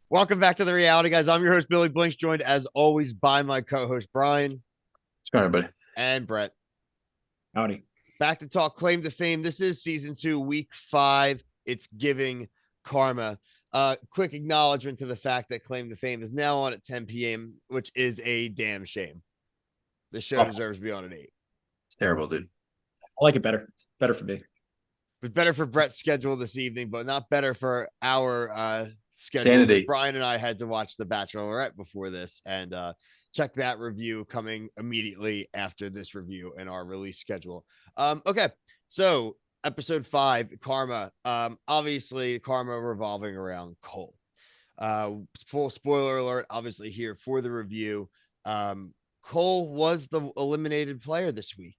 Welcome back to the reality, guys. I'm your host, Billy Blinks, joined as always by my co-host Brian What's going on, buddy? and Brett. Howdy. Back to talk claim to fame. This is season 2, week 5. It's giving karma. Quick acknowledgement to the fact that claim to fame is now on at 10 p.m., which is a damn shame. The show Oh, deserves to be on at 8. it's terrible, dude. I like it better. It's better for me. It's better for Brett's schedule this evening, but not better for our schedule. Sanity. Brian and I had to watch The Bachelorette before this and check that review coming immediately after this review and our release schedule. Okay, so episode 5, Karma. Obviously, Karma revolving around Cole. Full spoiler alert, obviously, here for the review. Cole was the eliminated player this week.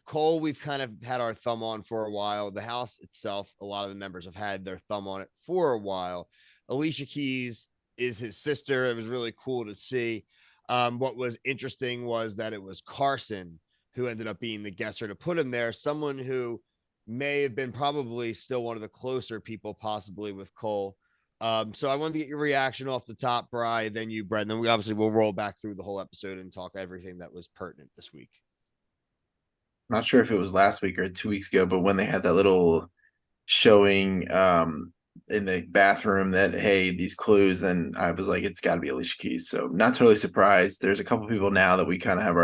Cole, we've kind of had our thumb on for a while. The house itself, a lot of the members have had their thumb on it for a while. Alicia Keys is his sister. It was really cool to see. What was interesting was that it was Carson who ended up being the guesser to put him there, someone who may have been probably still one of the closer people possibly with Cole. So I wanted to get your reaction off the top, Bri, then you, Brett, and then we obviously will roll back through the whole episode and talk everything that was pertinent this week. Not sure if it was last week or 2 weeks ago, but when they had that little showing in the bathroom that, hey, these clues, then I was like, it's got to be Alicia Keys. So not totally surprised. There's a couple people now that we kind of have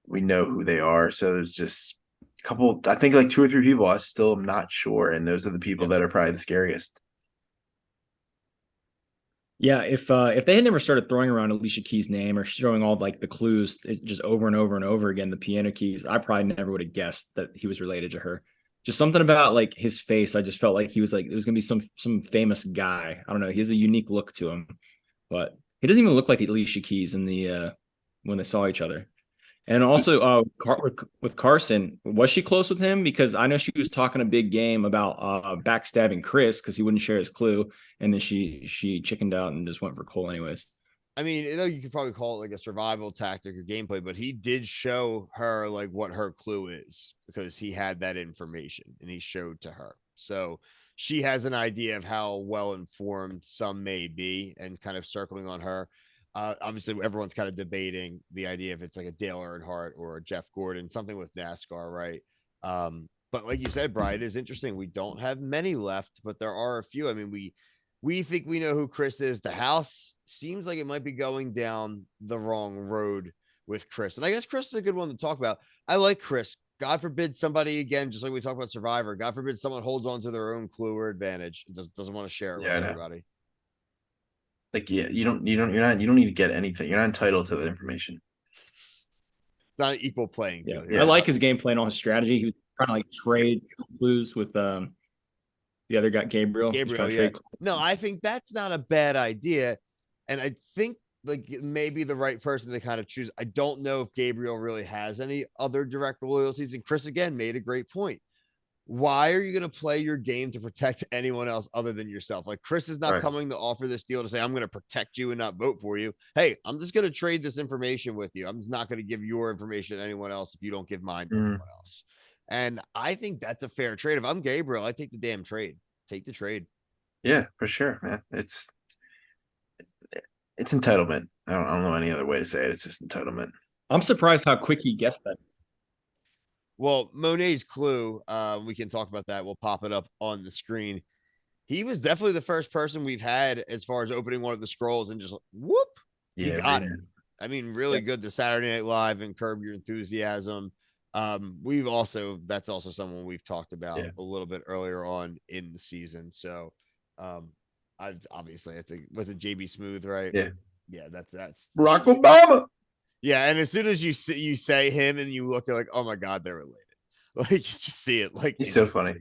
we know who they are. So there's just a couple, I think like 2 or 3 people I still am not sure. And those are the people that are probably the scariest. Yeah, if they had never started throwing around Alicia Keys' name or showing all like the clues just over and over and over again, the piano keys, I probably never would have guessed that he was related to her. Just something about like his face, I just felt like he was like it was gonna be some famous guy. I don't know. He has a unique look to him, but he doesn't even look like Alicia Keys in the when they saw each other. And also, with Carson, was she close with him? Because I know she was talking a big game about backstabbing Chris because he wouldn't share his clue, and then she chickened out and just went for Cole anyways. I mean, you know, you could probably call it like a survival tactic or gameplay, but he did show her like what her clue is because he had that information and he showed to her. So she has an idea of how well informed some may be and kind of circling on her. Obviously, everyone's kind of debating the idea if it's like a Dale Earnhardt or a Jeff Gordon, something with NASCAR, right? But like you said, Brian, it is interesting. We don't have many left, but there are a few. I mean, we think we know who Chris is. The house seems like it might be going down the wrong road with Chris. And I guess Chris is a good one to talk about. I like Chris. God forbid somebody, again, just like we talked about Survivor, God forbid someone holds on to their own clue or advantage, doesn't want to share it with everybody. Like, yeah, you don't need to get anything. You're not entitled to that information. It's not an equal playing field. Yeah. I like his gameplay and all his strategy. He was trying to like trade clues with the other guy, Gabriel. Yeah. No, I think that's not a bad idea. And I think like maybe the right person to kind of choose. I don't know if Gabriel really has any other direct loyalties. And Chris again made a great point. Why are you going to play your game to protect anyone else other than yourself? Like Chris is not coming to offer this deal to say, I'm going to protect you and not vote for you. Hey, I'm just going to trade this information with you. I'm just not going to give your information to anyone else if you don't give mine to anyone else. And I think that's a fair trade. If I'm Gabriel, I take the damn trade. Take the trade. Yeah, for sure, man. It's entitlement. I don't know any other way to say it. It's just entitlement. I'm surprised how quick he guessed that. Well, Monet's clue, we can talk about that. We'll pop it up on the screen. He was definitely the first person we've had as far as opening one of the scrolls and just whoop, he got it. I mean, really good. The Saturday Night Live and Curb Your Enthusiasm. That's also someone we've talked about a little bit earlier on in the season. So, I've obviously I think was it JB Smooth, right? Yeah, that's Barack Obama. Yeah, and as soon as you say him and you look, you're like, oh my god, they're related. Like you just see it. Like he's so funny.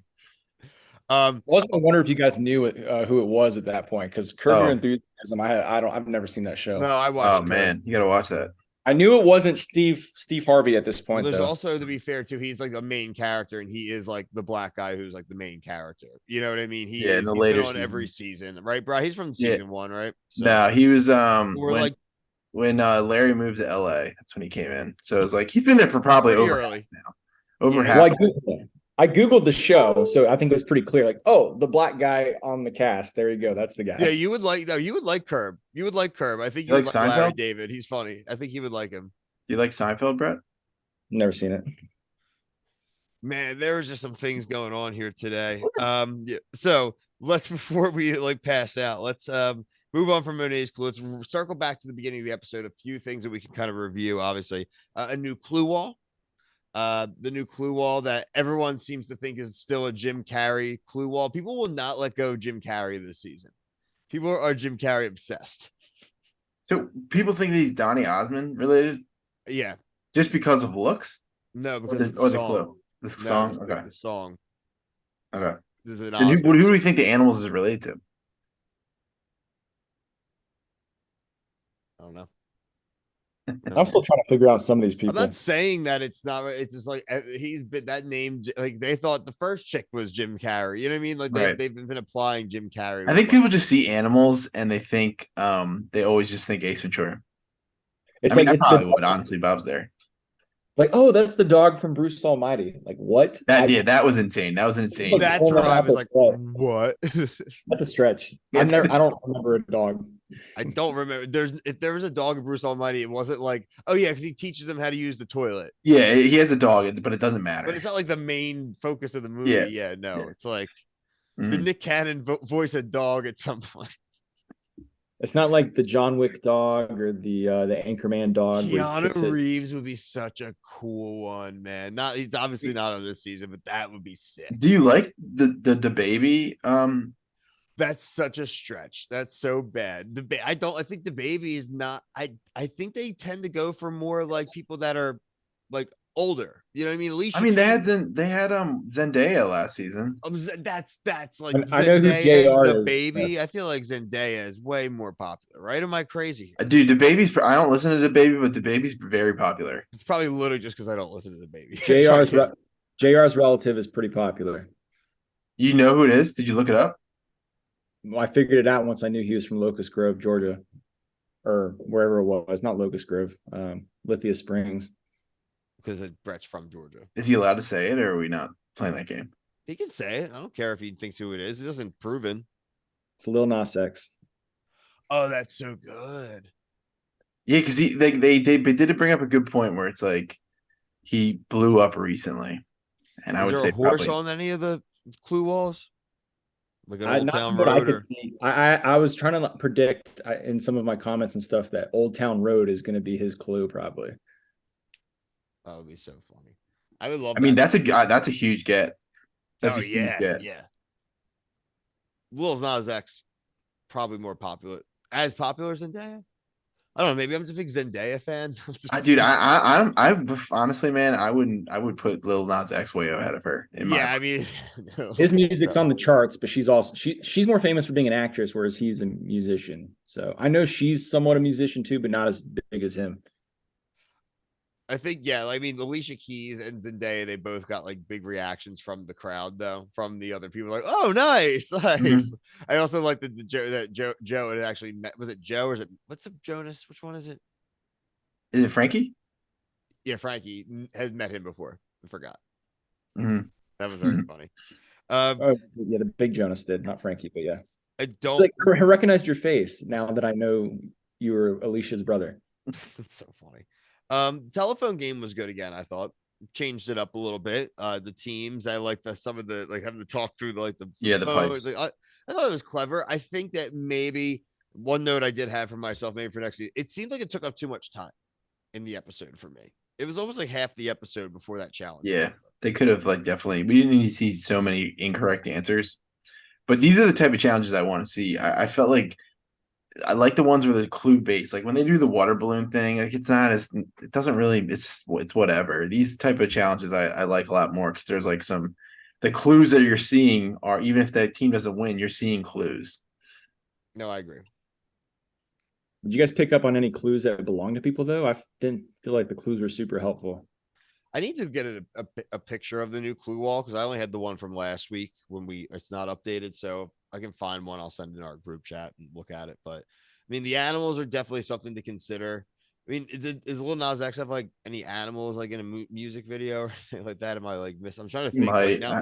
I was gonna wonder if you guys knew who it was at that point because Curb Your Enthusiasm. I've never seen that show. No, I watched. Oh man, you gotta watch that. I knew it wasn't Steve Harvey at this point. Well, there's also, to be fair, too, he's like the main character, and he is like the black guy who's like the main character. You know what I mean? He's been on every season, right, bro? He's from season 1, right? So, no, he was when Larry moved to LA. That's when he came in. So it was like he's been there for probably over early now. Over half. I Googled the show, so I think it was pretty clear. Like, oh, the black guy on the cast. There you go. That's the Yeah, guy. you would like though. You would like Curb. You would like Curb. I think You you would like like Larry Seinfeld? David. He's funny. I think you would like him. You like Seinfeld, Brett? Never seen it. Man, there was just some things going on here today. Yeah, so let's before we like pass out, let's move on from Monet's clue. Let's circle back to the beginning of the episode. A few things that we can kind of review. Obviously, a new clue wall. The new clue wall that everyone seems to think is still a Jim Carrey clue wall. People will not let go of Jim Carrey this season. People are Jim Carrey obsessed. So people think that he's Donny Osmond related Yeah, just because of looks no, or because of the the song. clue, the No, song. the, Okay, the song. okay. This is an Then who Osmond do we song. think the animals is related to? I don't know. I'm still trying to figure out some of these I'm people. not saying that it's not. It's just like he's been that name. Like they thought the first chick was Jim Carrey. You know what I mean? Like Right. they've been applying Jim Carrey. I think people just see animals and they think they always just think Ace Ventura. It's I mean, like I probably would honestly. Bob's there. like, oh, that's the dog from Bruce Almighty. Like, what? That was insane. That was an insane. That's where I was like, what? That's a stretch. Yeah. I don't remember a dog. I don't remember. If there was a dog in Bruce Almighty, it wasn't like, oh yeah, because he teaches them how to use the toilet. Yeah, he has a dog, but it doesn't matter. But it's not like the main focus of the movie. Yeah, no, Yeah. it's like did Nick Cannon voice a dog at some point? It's not like the John Wick dog or the Anchorman dog. Keanu Reeves would be such a cool one, man. He's obviously not on this season, but that would be sick. Do you like the baby? That's such a stretch. That's so bad. I think the baby is not. I think they tend to go for more like people that are like older. You know what I mean? Alicia. I mean, they had Zendaya last season. That's like I know who Zendaya JR the is. baby. I feel like Zendaya is way more popular, right? Am I crazy? Dude, the baby's. I don't listen to the baby, but the baby's very popular. It's probably literally just because I don't listen to the baby. JR's relative is pretty popular. You know who it is? Did you look it up? Well, I figured it out once I knew he was from Locust Grove, Georgia, or wherever it was. Not Locust Grove, Lithia Springs. Because Brett's from Georgia. Is he allowed to say it, or are we not playing that game? He can say it. I don't care if he thinks who it is. It doesn't proven. It's Lil Nas X. Oh, that's so good. Yeah, because they did bring up a good point where it's like he blew up recently, and I would say a horse probably on any of the clue walls, like an Old Not Town what I Road. could see. I was trying to predict in some of my comments and stuff that Old Town Road is going to be his clue probably. That would be so funny. I would love. I mean, that's a huge get. That's a huge get. Yeah. Lil Nas X probably more popular, as popular as Zendaya. I don't know. Maybe I'm just a big Zendaya fan. Dude, I honestly, man, I would put Lil Nas X way ahead of her. I mean, his music's on the charts, but she's more famous for being an actress, whereas he's a musician. So I know she's somewhat a musician too, but not as big as him. I think, I mean, Alicia Keys and Zendaya, they both got like big reactions from the crowd, though, from the other people. Like, oh, nice. Mm-hmm. I also like that Joe had actually met. Was it Joe or is it what's up, Jonas? Which one is it? Is it Frankie? Yeah, Frankie has met him before. I forgot. Mm-hmm. That was very funny. Yeah, the big Jonas did, not Frankie, but yeah. I don't I recognized your face now that I know you were Alicia's brother. It's so funny. Telephone game was good again. I thought changed it up a little bit. The teams, I like some of the like having to talk through the pipes. Like, I thought it was clever. I think that maybe one note I did have for myself, maybe for next season, it seemed like it took up too much time in the episode for me. It was almost like half the episode before that challenge. Yeah, they could have definitely. We didn't need to see so many incorrect answers, but these are the type of challenges I want to see. I felt like. I like the ones where they're clue based, like when they do the water balloon thing. Like it doesn't really. It's whatever. These type of challenges I like a lot more because there's like the clues that you're seeing are even if that team doesn't win, you're seeing clues. No, I agree. Did you guys pick up on any clues that belong to people though? I didn't feel like the clues were super helpful. I need to get a picture of the new clue wall because I only had the one from last week when it's not updated. So if I can find one, I'll send it in our group chat and look at it. But I mean, the animals are definitely something to consider. I mean, is Lil Nas X have like any animals like in a music video or anything like that? Am I like miss? I'm trying to He think. Like might. now,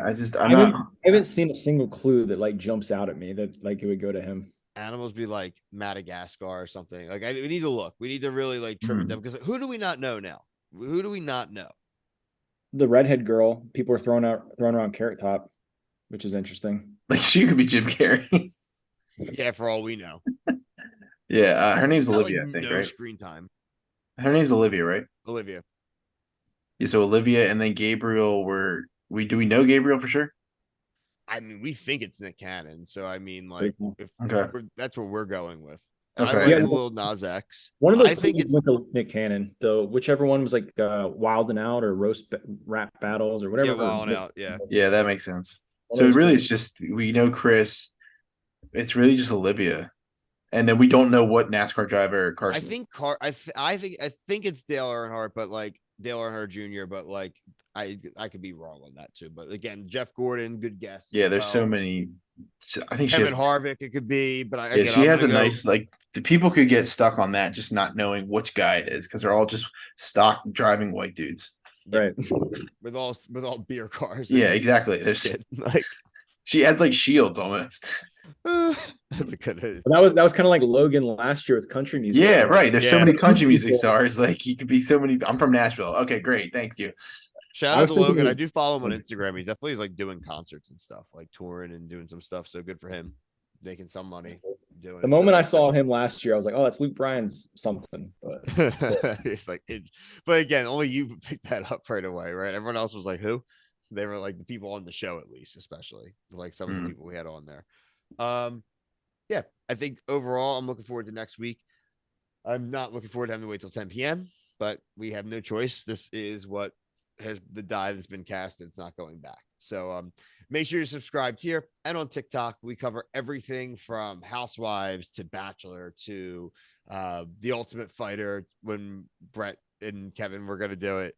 I'm not. I haven't seen a single clue that like jumps out at me that like it would go to him. animals be like Madagascar or something. Like we need to look. We need to really like trim it Hmm. down because who do we not know now? Who do we not know? The redhead girl, people are throwing around Carrot Top, which is interesting. Like she could be Jim Carrey. Yeah, for all we know, Yeah, her name's got like Olivia, I think, no right? screen time. Her name's Olivia, right? Olivia. Yeah, so Olivia and then Gabriel were we know Gabriel for sure? I mean, we think it's Nick Cannon, so I mean, Pretty like, cool. if Okay. that's what we're going with. I Okay. like Yeah, the And Lil Nas X. one of those I think clues it's went to Nick Cannon, though. Whichever one was like Wild and Out or Rap Battles or yeah, whatever. Wild Out. Yeah, yeah, that makes sense. One of So those really two. it's just we know Chris. It's really just Olivia. And then we don't know what NASCAR driver I Carson is. think I think it's Dale Earnhardt, but like Dale Earnhardt Jr. But like I could be wrong on that too. But again, Jeff Gordon, good guess as Yeah, there's so well. many. I think she has. Kevin Harvick, it could be, but Yeah, again, she I'm has gonna a go nice like. The people could get stuck on that, just not knowing which guy it is, because they're all just stock driving white dudes. yeah Right. with all beer cars Yeah, and exactly. There's shit. Like she has like shields almost. that's a good. That was kind of like Logan last year with country music Yeah, stars. right. There's so Yeah, many country music People, stars. Like he could be so many. I'm from Nashville. Okay, great. Thank you. shout I out was to thinking it Logan. I was do follow him on Instagram. He's definitely like doing concerts and stuff, like touring and doing some stuff. So good for him, making some money doing the it. moment So I saw him last year, I was like, oh, that's Luke Bryan's something. But it's like it, but again, only you picked that up right away, right? Everyone else was like, who? They were like the people on the show, at least, especially like some of the Mm. people we had on there. Yeah, I think overall, I'm looking forward to next week. I'm not looking forward to having to wait till 10 p.m., but we have no choice. This is what has the die that's been cast. It's not going back. So make sure you're subscribed here and on TikTok. We cover everything from Housewives to Bachelor to The Ultimate Fighter when Brett and Kevin were going to do it.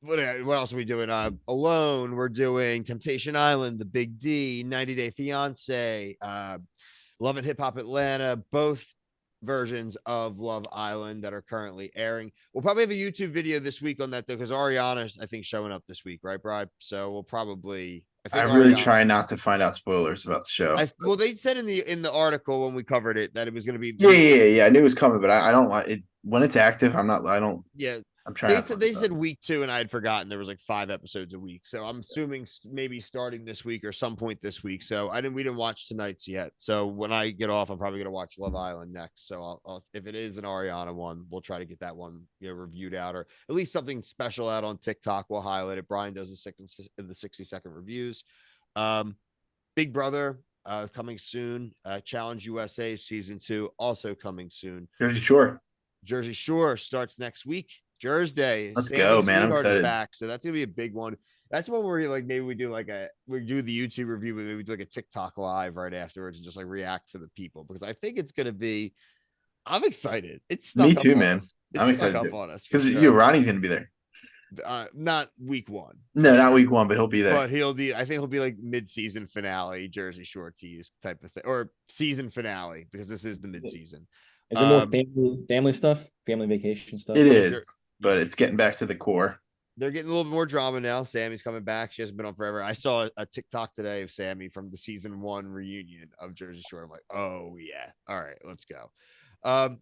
What else are we doing? Alone, we're doing Temptation Island, The Big D, 90 Day Fiance, Love and Hip Hop Atlanta, both versions of Love Island that are currently airing. We'll probably have a YouTube video this week on that though, because Ariana's I think showing up this week, right, Bribe? So we'll probably I I think really Ariana. try not to find out spoilers about the show. Well, they said in the article when we covered it that it was going to be Yeah. I knew it was coming, but I don't like it when it's active. I'm not. I don't. yeah. I'm trying not to They find said week 2, and I had forgotten there was like 5 episodes a week. So I'm assuming maybe starting this week or some point this week. So we didn't watch tonight's yet. So when I get off, I'm probably gonna watch Love Island next. So I'll if it is an Ariana one, we'll try to get that one reviewed out or at least something special out on TikTok. We'll highlight it. Brian does the 60-second reviews. Big Brother coming soon. Challenge USA season 2 also coming soon. Jersey Shore. Jersey Shore starts next week. Jersey. Let's Sammy go, man. I'm Sweetheart is excited. back, so that's gonna be a big one. That's one where like maybe we do the YouTube review, but maybe we do like a TikTok live right afterwards and just like react for the people because I think it's gonna be. I'm excited. It's Me snuck up too, on man. us. It's I'm snuck excited up too. on us for Because sure. Ronnie's gonna be there. Not week 1, No, not sure. week 1, but he'll be there. But he'll be. I think he'll be like mid-season finale, Jersey Shore tease type of thing, or season finale because this is the mid-season. is it more family stuff, family vacation stuff? It Yeah, is, but yeah. it's getting back to the core. They're getting a little bit more drama now. Sammy's coming back. She hasn't been on forever. I saw a TikTok today of Sammy from the season 1 reunion of Jersey Shore. I'm like, oh yeah. All right, let's go.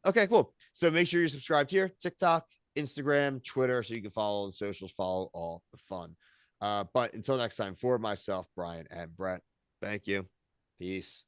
Okay, cool. So make sure you're subscribed here, TikTok, Instagram, Twitter, so you can follow the socials, follow all the fun. But until next time, for myself, Brian and Brett, thank you. Peace.